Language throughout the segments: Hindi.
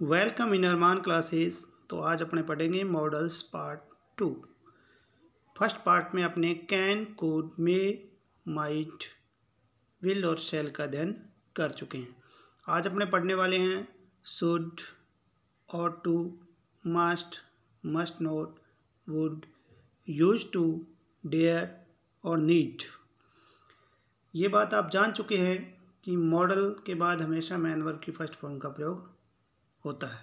Welcome in Armaan classes. तो आज अपने पढ़ेंगे मॉडल्स पार्ट 2। फर्स्ट पार्ट में अपने can, could, may, might, will और शैल का अध्ययन कर चुके हैं। आज अपने पढ़ने वाले हैं should, ought to, must, must not, would, used to, dare और नीड। ये बात आप जान चुके हैं कि मॉडल के बाद हमेशा मैन वर्ब की फर्स्ट फॉर्म का प्रयोग होता है।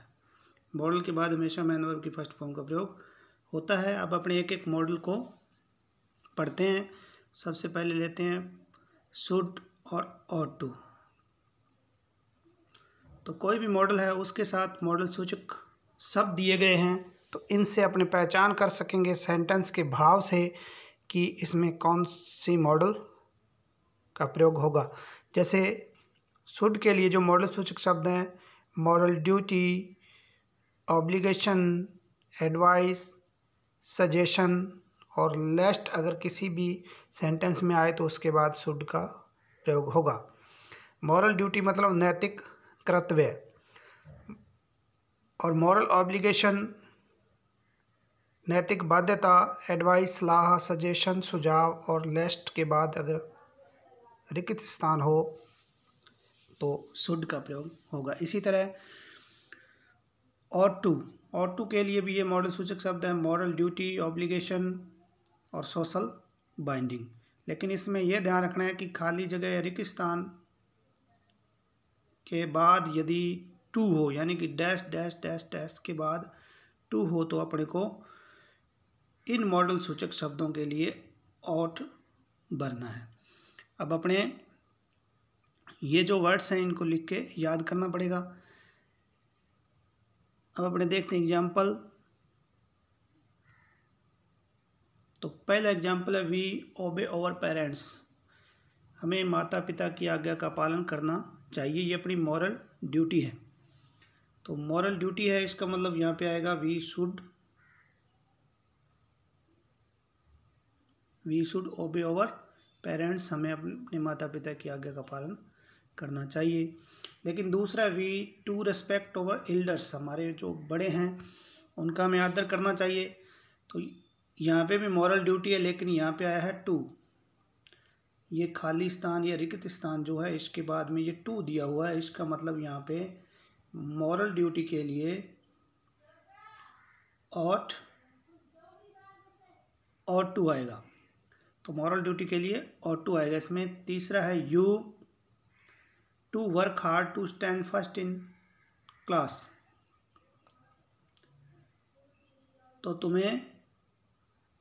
मॉडल के बाद हमेशा मैन वर्ब की फर्स्ट फॉर्म का प्रयोग होता है। अब अपने एक एक मॉडल को पढ़ते हैं। सबसे पहले लेते हैं शुड और ऑट टू। तो कोई भी मॉडल है उसके साथ मॉडल सूचक शब्द दिए गए हैं, तो इनसे अपने पहचान कर सकेंगे सेंटेंस के भाव से कि इसमें कौन सी मॉडल का प्रयोग होगा। जैसे शुड के लिए जो मॉडल सूचक शब्द हैं moral duty, obligation, advice, suggestion और लेस्ट अगर किसी भी सेंटेंस में आए तो उसके बाद शुड का प्रयोग होगा। मॉरल ड्यूटी मतलब नैतिक कर्तव्य, और मॉरल ऑब्लिगेशन नैतिक बाध्यता, एडवाइस सलाह, सजेशन सुझाव, और लेस्ट के बाद अगर रिक्त स्थान हो तो शुड का प्रयोग होगा। इसी तरह ऑट टू के लिए भी ये मॉडल सूचक शब्द है मॉरल ड्यूटी, ऑब्लिगेशन और सोशल बाइंडिंग। लेकिन इसमें यह ध्यान रखना है कि खाली जगह या रिक्त स्थान के बाद यदि टू हो, यानी कि डैश डैश डैश डैश के बाद टू हो, तो अपने को इन मॉडल सूचक शब्दों के लिए ऑट भरना है। अब अपने ये जो वर्ड्स हैं इनको लिख के याद करना पड़ेगा। अब अपने देखते हैं एग्जाम्पल। तो पहला एग्जाम्पल है वी ओबे आवर पेरेंट्स। हमें माता पिता की आज्ञा का पालन करना चाहिए, ये अपनी मॉरल ड्यूटी है। तो मॉरल ड्यूटी है, इसका मतलब यहाँ पे आएगा we should obey our parents. हमें अपने माता पिता की आज्ञा का पालन करना चाहिए। लेकिन दूसरा we to respect our elders, हमारे जो बड़े हैं उनका हमें आदर करना चाहिए। तो यहाँ पे भी मॉरल ड्यूटी है, लेकिन यहाँ पे आया है टू। ये खाली स्थान या रिक्त स्थान जो है इसके बाद में ये टू दिया हुआ है, इसका मतलब यहाँ पे मॉरल ड्यूटी के लिए ऑट टू आएगा। तो मॉरल ड्यूटी के लिए ऑट टू आएगा। इसमें तीसरा है you to work hard to stand first in class. तो तुम्हें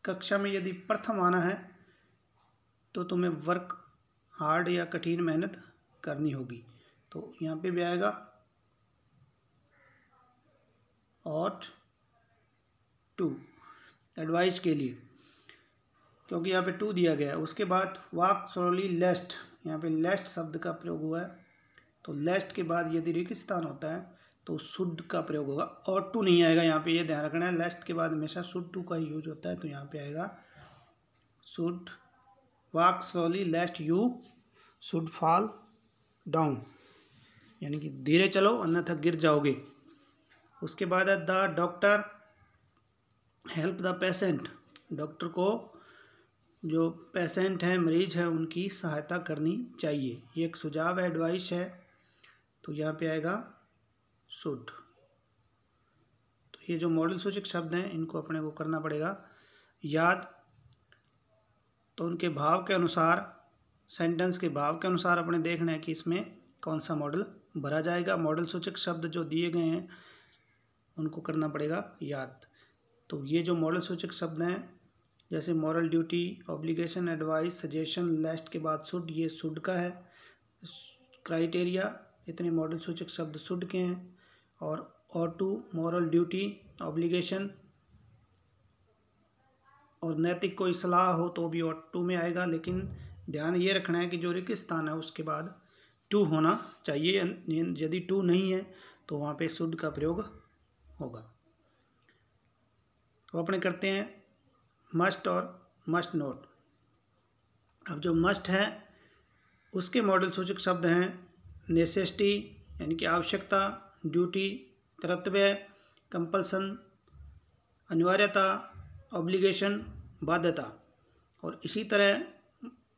कक्षा में यदि प्रथम आना है तो तुम्हें वर्क हार्ड या कठिन मेहनत करनी होगी। तो यहाँ पे भी आएगा ऑट टू एडवाइस के लिए, क्योंकि यहाँ पे टू दिया गया है। उसके बाद वॉक स्लोली लेस्ट, यहाँ पे लेस्ट शब्द का प्रयोग हुआ है। तो लेस्ट के बाद यदि रिक्त स्थान होता है तो शुड का प्रयोग होगा, ऑट टू नहीं आएगा। यहाँ पे ये ध्यान रखना है, लेस्ट के बाद हमेशा शुड टू का ही यूज होता है। तो यहाँ पे आएगा should walk slowly लेस्ट you should fall down, यानी कि धीरे चलो अन्यथा गिर जाओगे। उसके बाद है the doctor help the patient, doctor को जो पेशेंट है, मरीज है, उनकी सहायता करनी चाहिए। ये एक सुझाव है, एडवाइस है। तो यहाँ पे आएगा शुड। तो ये जो मॉडल सूचक शब्द हैं इनको अपने को करना पड़ेगा याद। तो उनके भाव के अनुसार, सेंटेंस के भाव के अनुसार अपने देखना है कि इसमें कौन सा मॉडल भरा जाएगा। मॉडल सूचक शब्द जो दिए गए हैं उनको करना पड़ेगा याद। तो ये जो मॉडल सूचक शब्द हैं जैसे moral duty, obligation, advice, suggestion, lest के बाद शुड, ये शुड का है क्राइटेरिया। इतने मॉडल सूचक शब्द शुड के हैं। और टू मॉरल ड्यूटी, ऑब्लिगेशन और नैतिक कोई सलाह हो तो भी ऑट टू में आएगा। लेकिन ध्यान ये रखना है कि जो रिक्त स्थान है उसके बाद टू होना चाहिए। यदि टू नहीं है तो वहाँ पे शुड का प्रयोग होगा। तो अपने करते हैं मस्ट और मस्ट नोट। अब जो मस्ट है उसके मॉडल सूचक शब्द हैं नेसेसिटी यानी कि आवश्यकता, ड्यूटी कर्तव्य, कंपल्सन, अनिवार्यता, ऑब्लिगेशन, बाध्यता। और इसी तरह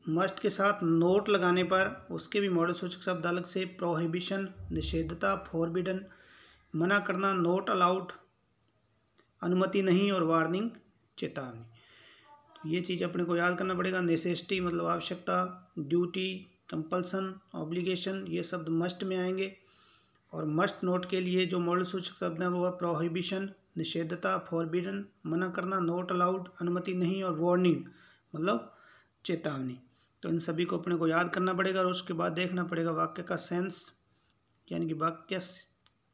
मस्ट के साथ नोट लगाने पर उसके भी मॉडल सूचक शब्द अलग से प्रोहिबिशन, निषेधता, फॉरबिडन, मना करना, नॉट अलाउड, अनुमति नहीं, और वार्निंग, चेतावनी। तो ये चीज़ अपने को याद करना पड़ेगा। नेसेसिटी मतलब आवश्यकता, ड्यूटी, कंपल्सन, ऑब्लिगेशन, ये शब्द मस्ट में आएंगे। और मस्ट नोट के लिए जो मॉडल सूचक शब्द हैं वो है प्रोहिबिशन, निषेधता, फॉरबिडन, मना करना, नॉट अलाउड, अनुमति नहीं, और वार्निंग मतलब चेतावनी। तो इन सभी को अपने को याद करना पड़ेगा और उसके बाद देखना पड़ेगा वाक्य का सेंस, यानी कि वाक्य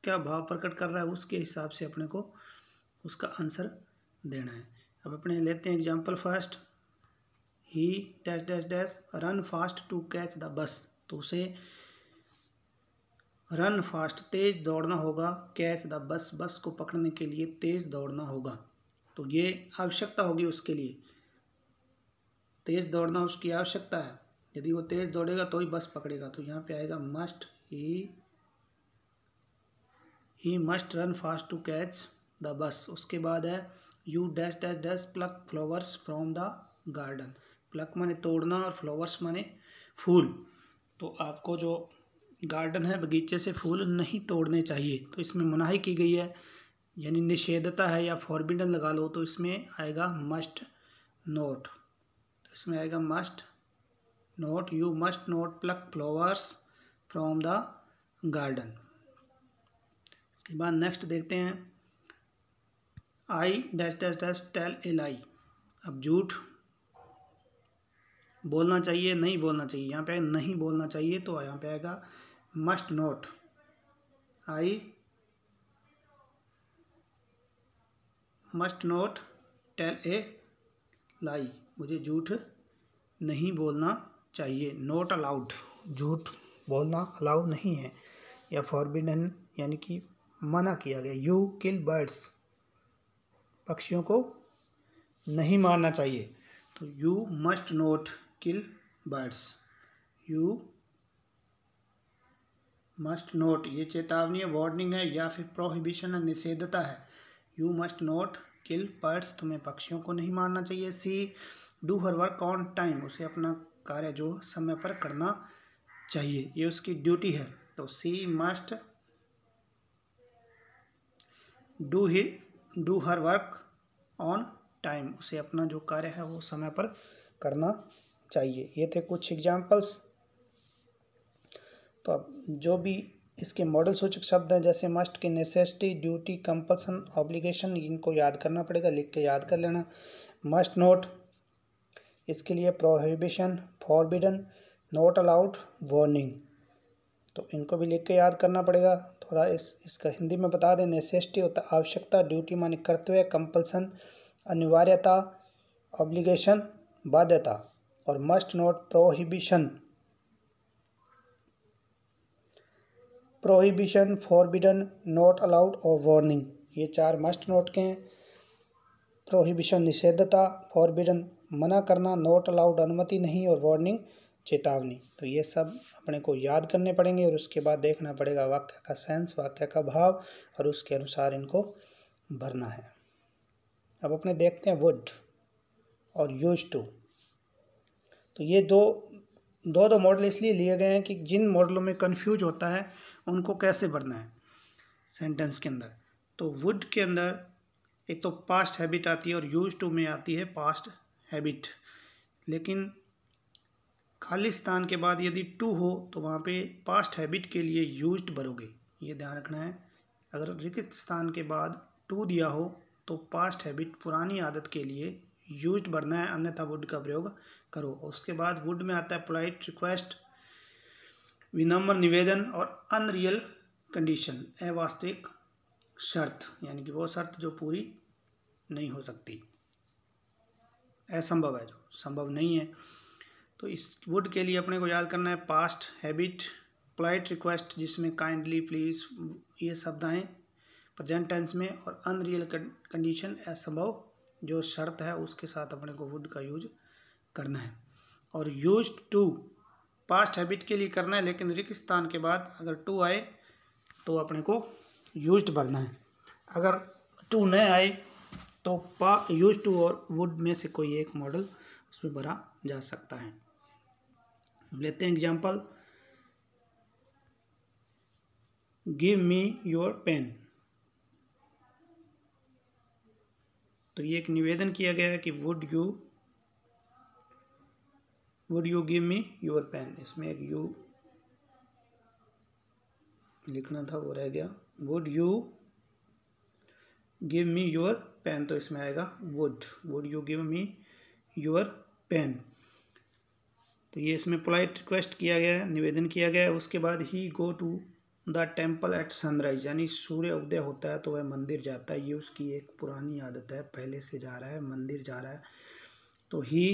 क्या भाव प्रकट कर रहा है, उसके हिसाब से अपने को उसका आंसर देना है। अब अपने लेते हैं example first. He dash dash dash run fast to catch the bus. तो उसे रन फास्ट तेज दौड़ना होगा, कैच द बस बस को पकड़ने के लिए तेज दौड़ना होगा। तो ये आवश्यकता होगी उसके लिए, तेज दौड़ना उसकी आवश्यकता है। यदि वो तेज दौड़ेगा तो ही बस पकड़ेगा। तो यहाँ पे आएगा must, he must run fast to catch the bus. उसके बाद है you dash dash dash pluck flowers from the garden. Pluck माने तोड़ना और फ्लावर्स माने फूल। तो आपको जो गार्डन है, बगीचे से फूल नहीं तोड़ने चाहिए। तो इसमें मनाही की गई है, यानी निषेधता है या फॉरबिडन लगा लो। तो इसमें आएगा मस्ट नोट। तो इसमें आएगा must not, you must not pluck flowers from the garden. इसके बाद नेक्स्ट देखते हैं, I dash dash dash tell a lie. अब झूठ बोलना चाहिए, नहीं बोलना चाहिए। यहाँ पे नहीं बोलना चाहिए, तो यहाँ पे आएगा must not, I must not tell a lie. मुझे झूठ नहीं बोलना चाहिए। नोट अलाउड, झूठ बोलना अलाउ नहीं है, या फॉरबिडन यानी कि मना किया गया। यू किल बर्ड्स, पक्षियों को नहीं मारना चाहिए। तो you must not kill birds, you must note, ये चेतावनी है, वार्निंग है, या फिर प्रोहिबिशन है, निषेधता है। You must not kill birds, तुम्हें पक्षियों को नहीं मारना चाहिए। She do her work on time, उसे अपना कार्य जो समय पर करना चाहिए, ये उसकी ड्यूटी है। तो she must do her work on time, उसे अपना जो कार्य है वो समय पर करना चाहिए। ये थे कुछ एग्जाम्पल्स। तो अब जो भी इसके मॉडल सूचक शब्द हैं, जैसे मस्ट के नेसेसिटी, ड्यूटी, कंपल्सन, ऑब्लिगेशन, इनको याद करना पड़ेगा, लिख के याद कर लेना। मस्ट नोट, इसके लिए prohibition, forbidden, not allowed, warning, तो इनको भी लिख के याद करना पड़ेगा। थोड़ा इसका हिंदी में बता दें। नेसेसिटी होता है आवश्यकता, ड्यूटी माने कर्तव्य, कंपल्सन अनिवार्यता, ऑब्लिगेशन बाध्यता, और must note prohibition, forbidden, not allowed और वार्निंग, ये चार मस्ट नोट के हैं। प्रोहिबिशन निषेधता, फॉरबिडन मना करना, नॉट अलाउड अनुमति नहीं, और वार्निंग चेतावनी। तो ये सब अपने को याद करने पड़ेंगे और उसके बाद देखना पड़ेगा वाक्य का सेंस, वाक्य का भाव, और उसके अनुसार इनको भरना है। अब अपने देखते हैं वुड और यूज्ड टू। तो ये दो मॉडल इसलिए लिए गए हैं कि जिन मॉडलों में कंफ्यूज होता है उनको कैसे भरना है सेंटेंस के अंदर। तो वुड के अंदर एक तो पास्ट हैबिट आती है और यूज्ड टू में आती है पास्ट हैबिट, लेकिन खाली स्थान के बाद यदि टू हो तो वहाँ पे पास्ट हैबिट के लिए यूज्ड भरोगे, ये ध्यान रखना है। अगर रिक्त स्थान के बाद टू दिया हो तो पास्ट हैबिट पुरानी आदत के लिए यूज्ड भरना है, अन्यथा वुड का प्रयोग करो। उसके बाद वुड में आता है पोलाइट रिक्वेस्ट, विनम्र निवेदन, और अनरियल कंडीशन, अवास्तविक शर्त, यानी कि वो शर्त जो पूरी नहीं हो सकती, असंभव है, जो संभव नहीं है। तो इस वुड के लिए अपने को याद करना है पास्ट हैबिट, पोलाइट रिक्वेस्ट जिसमें काइंडली, प्लीज ये शब्द आए प्रेजेंट टेंस में, और अनरियल कंडीशन असंभव जो शर्त है उसके साथ अपने को वुड का यूज करना है। और यूज्ड टू पास्ट हैबिट के लिए करना है, लेकिन रिक्त स्थान के बाद अगर टू आए तो अपने को यूज्ड भरना है। अगर टू न आए तो यूज टू और वुड में से कोई एक मॉडल उसमें भरा जा सकता है। लेते हैं example, give me your pen. तो ये एक निवेदन किया गया है कि would you give me your pen. इसमें एक यू लिखना था वो रह गया। Would you give me your pen, तो इसमें आएगा would you give me your pen. तो ये इसमें पोलाइट रिक्वेस्ट किया गया है, निवेदन किया गया है। उसके बाद he go to the temple at sunrise, यानी सूर्य उदय होता है तो वह मंदिर जाता है। ये उसकी एक पुरानी आदत है, पहले से जा रहा है, मंदिर जा रहा है। तो ही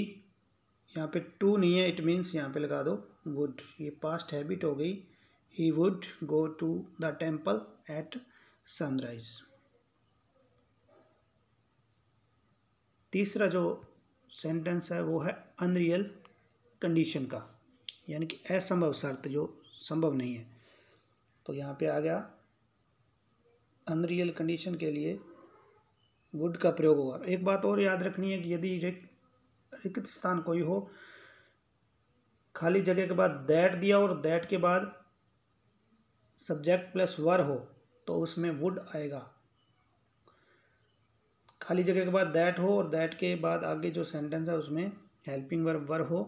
यहाँ पे टू नहीं है, इट मीन्स यहाँ पे लगा दो वुड, ये पास्ट हैबिट हो गई। He would go to the temple at sunrise. तीसरा जो सेंटेंस है वो है अनरियल कंडीशन का, यानी कि असंभव शर्त जो संभव नहीं है। तो यहाँ पे आ गया अनरियल कंडीशन के लिए वुड का प्रयोग होगा। एक बात और याद रखनी है कि यदि रिक्त स्थान कोई हो, खाली जगह के बाद दैट दिया और दैट के बाद सब्जेक्ट प्लस वर हो तो उसमें वुड आएगा। खाली जगह के बाद दैट हो और दैट के बाद आगे जो सेंटेंस है उसमें हेल्पिंग वर्ब वर हो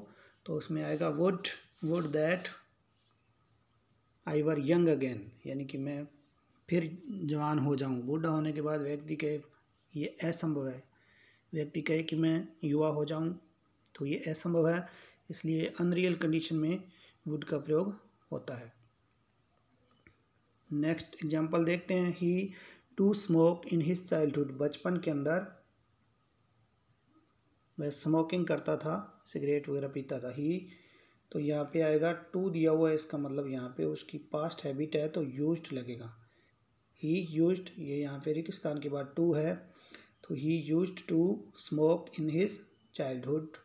तो उसमें आएगा would that I were young again, यानी कि मैं फिर जवान हो जाऊं। बूढ़ा होने के बाद व्यक्ति कहे ये असंभव है, व्यक्ति कहे कि मैं युवा हो जाऊं तो ये असंभव है, इसलिए अनरियल कंडीशन में वुड का प्रयोग होता है। नेक्स्ट एग्जांपल देखते हैं। He to smoke in his childhood, बचपन के अंदर वह स्मोकिंग करता था, सिगरेट वगैरह पीता था। ही, तो यहाँ पे आएगा टू दिया हुआ है, इसका मतलब यहाँ पे उसकी पास्ट हैबिट है तो यूज्ड लगेगा। ही यूज्ड, ये यहाँ पे रिक्त स्थान के बाद टू है तो he used to smoke in his childhood.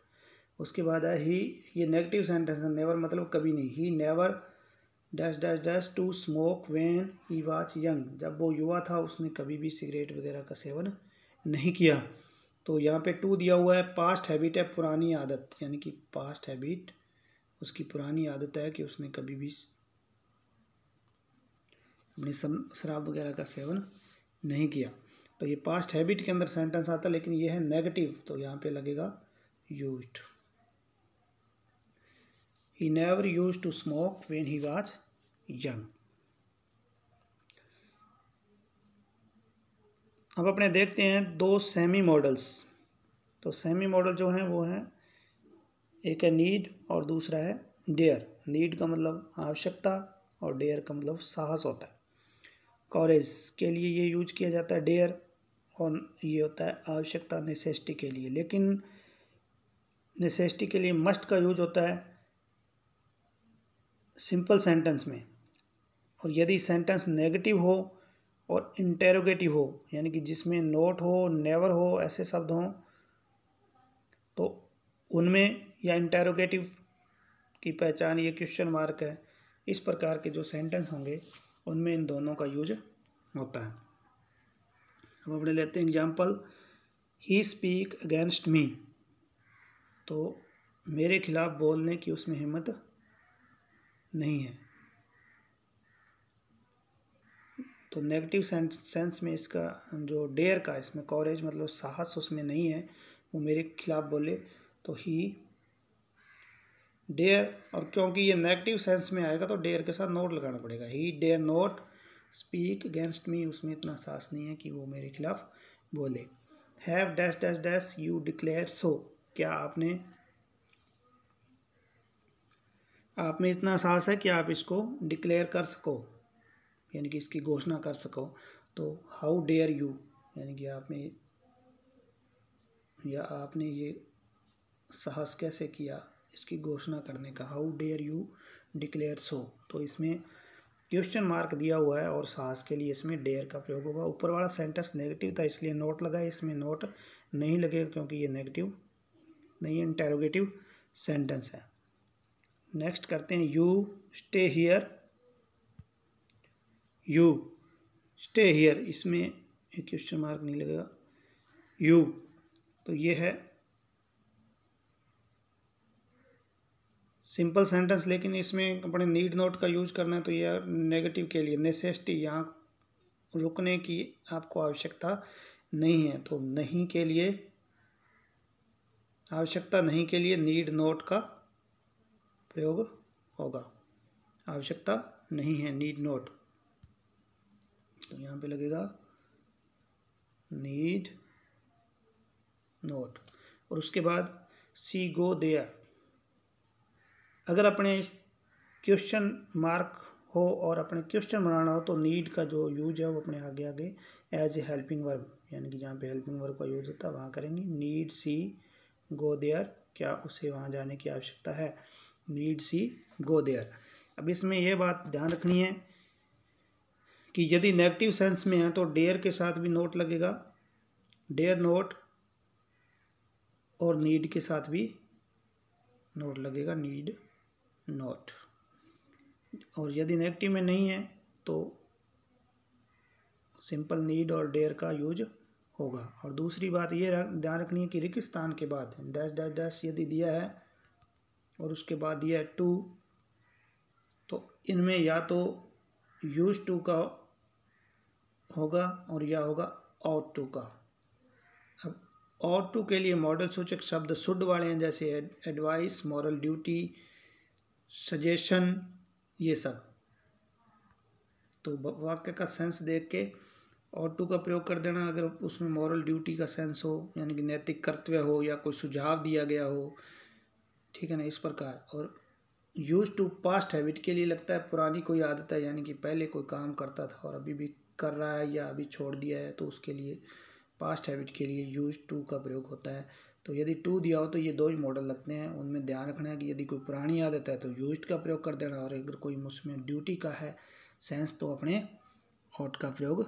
उसके बाद है ही, ये नेगेटिव सेंटेंस है, नेवर मतलब कभी नहीं। He never dash dash dash to smoke when he was young, जब वो युवा था उसने कभी भी सिगरेट वगैरह का सेवन नहीं किया। तो यहाँ पे टू दिया हुआ है, पास्ट हैबिट है, पुरानी आदत, यानी कि पास्ट हैबिट उसकी पुरानी आदत है कि उसने कभी भी अपनी शराब वगैरह का सेवन नहीं किया। तो ये पास्ट हैबिट के अंदर सेंटेंस आता है, लेकिन ये है नेगेटिव तो यहाँ पे लगेगा used. He never used to smoke when he was young. अब अपने देखते हैं दो सेमी मॉडल्स। तो सेमी मॉडल जो हैं वो हैं, एक है नीड और दूसरा है डेयर। नीड का मतलब आवश्यकता और डेयर का मतलब साहस होता है। कॉरेज के लिए ये यूज किया जाता है डेयर, और ये होता है आवश्यकता नेसेसिटी के लिए। लेकिन नेसेसिटी के लिए मस्ट का यूज होता है सिंपल सेंटेंस में, और यदि सेंटेंस नेगेटिव हो और इंटेरोगेटिव हो, यानी कि जिसमें नोट हो, नेवर हो, ऐसे शब्द हों, तो उनमें, या इंटेरोगेटिव की पहचान ये क्वेश्चन मार्क है, इस प्रकार के जो सेंटेंस होंगे उनमें इन दोनों का यूज होता है। अब अपने लेते हैं एग्जांपल, ही स्पीक अगेंस्ट मी। तो मेरे खिलाफ बोलने की उसमें हिम्मत नहीं है। तो नेगेटिव सेंस में इसका जो डेयर का, इसमें कॉरेज मतलब साहस उसमें नहीं है, वो मेरे खिलाफ बोले तो ही डेयर। और क्योंकि ये नेगेटिव सेंस में आएगा तो डेयर के साथ नोट लगाना पड़ेगा। He dare not speak against me, उसमें इतना साहस नहीं है कि वो मेरे खिलाफ बोले। Have dash dash dash you declare so, क्या आप में इतना साहस है कि आप इसको डिक्लेयर कर सको, यानी कि इसकी घोषणा कर सको। तो हाउ डेयर यू, यानी कि आपने ये साहस कैसे किया इसकी घोषणा करने का, हाउ डेयर यू डिक्लेयर सो। तो इसमें क्वेश्चन मार्क दिया हुआ है और साहस के लिए इसमें डेयर का प्रयोग होगा। ऊपर वाला सेंटेंस नेगेटिव था इसलिए नोट लगा है, इसमें नोट नहीं लगेगा क्योंकि ये नेगेटिव नहीं है, इंटेरोगेटिव सेंटेंस है। नेक्स्ट करते हैं, you stay here you. Stay here, इसमें एक क्वेश्चन मार्क नहीं लगेगा, यू, तो ये है सिंपल सेंटेंस, लेकिन इसमें अपने नीड नोट का यूज करना है, तो ये नेगेटिव के लिए नेसेसिटी, यहाँ रुकने की आपको आवश्यकता नहीं है, तो नहीं के लिए, आवश्यकता नहीं के लिए नीड नोट का प्रयोग होगा, आवश्यकता नहीं है नीड नोट, तो यहाँ पे लगेगा नीड नोट। और उसके बाद सी गो देयर, अगर अपने क्वेश्चन मार्क हो और अपने क्वेश्चन बनाना हो तो नीड का जो यूज है वो अपने आगे आगे एज ए हेल्पिंग वर्ब, यानी कि जहाँ पे हेल्पिंग वर्ब का यूज होता है वहाँ करेंगे। नीड सी गो देयर, क्या उसे वहाँ जाने की आवश्यकता है, नीड सी गो देयर। अब इसमें यह बात ध्यान रखनी है कि यदि नेगेटिव सेंस में है तो डेयर के साथ भी नोट लगेगा, डेयर नोट, और नीड के साथ भी नोट लगेगा, नीड नोट। और यदि नेगेटिव में नहीं है तो सिंपल नीड और डेयर का यूज होगा। और दूसरी बात ये ध्यान रखनी है कि रेगिस्तान के बाद डैश डैश डैश यदि दिया है और उसके बाद दिया है टू, तो इनमें या तो यूज टू का होगा और या होगा आउट टू का। अब आउट टू के लिए मॉडल सूचक शब्द शुड वाले हैं, जैसे एडवाइस, मॉरल ड्यूटी, सजेशन, ये सब। तो वाक्य का सेंस देख के आउट टू का प्रयोग कर देना, अगर उसमें मॉरल ड्यूटी का सेंस हो, यानी कि नैतिक कर्तव्य हो या कोई सुझाव दिया गया हो, ठीक है ना, इस प्रकार। और यूज टू पास्ट हैबिट के लिए लगता है पुरानी कोई आदत है, यानी कि पहले कोई काम करता था और अभी भी कर रहा है या अभी छोड़ दिया है, तो उसके लिए पास्ट हैबिट के लिए यूज टू का प्रयोग होता है। तो यदि टू दिया हो तो ये दो ही मॉडल लगते हैं, उनमें ध्यान रखना है कि यदि कोई पुरानी आदत है तो यूज का प्रयोग कर देना, और अगर कोई उसमें ड्यूटी का है सेंस तो अपने आउट का प्रयोग